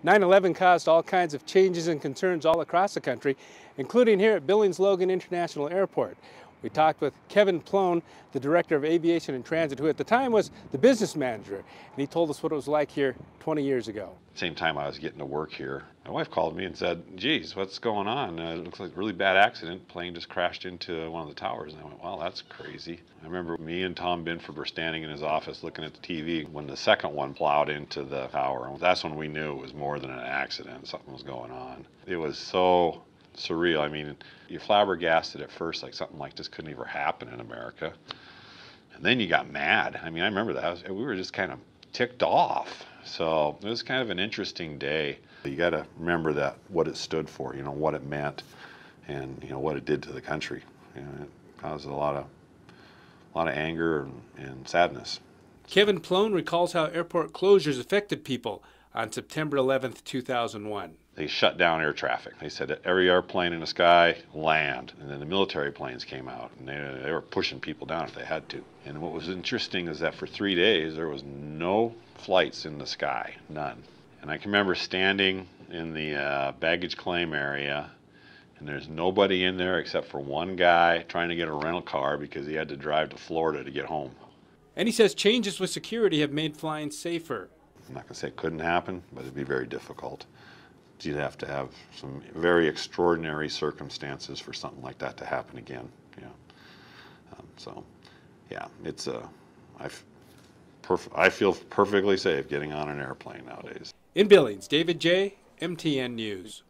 9/11 caused all kinds of changes and concerns all across the country, including here at Billings Logan International Airport. We talked with Kevin Plone, the Director of Aviation and Transit, who at the time was the business manager, and he told us what it was like here 20 years ago. Same time I was getting to work here, my wife called me and said, geez, what's going on? It looks like a really bad accident. Plane just crashed into one of the towers. And I went, well, that's crazy. I remember me and Tom Binford were standing in his office looking at the TV when the second one plowed into the tower. And that's when we knew it was more than an accident. Something was going on. It was so surreal. I mean, you're flabbergasted at first, like something like this couldn't ever happen in America. And then you got mad. I mean, I remember that. We were just kind of ticked off. So it was kind of an interesting day. You got to remember that, what it stood for, you know, what it meant, and you know what it did to the country. You know, it caused a lot of anger and sadness. Kevin Plone recalls how airport closures affected people on September 11th, 2001. They shut down air traffic. They said that every airplane in the sky, land. And then the military planes came out, and they were pushing people down if they had to. And what was interesting is that for 3 days, there was no flights in the sky, none. And I can remember standing in the baggage claim area, and there's nobody in there except for one guy trying to get a rental car because he had to drive to Florida to get home. And he says changes with security have made flying safer. I'm not going to say it couldn't happen, but it'd be very difficult. You'd have to have some very extraordinary circumstances for something like that to happen again. Yeah. So, yeah, it's I feel perfectly safe getting on an airplane nowadays. In Billings, David J., MTN News.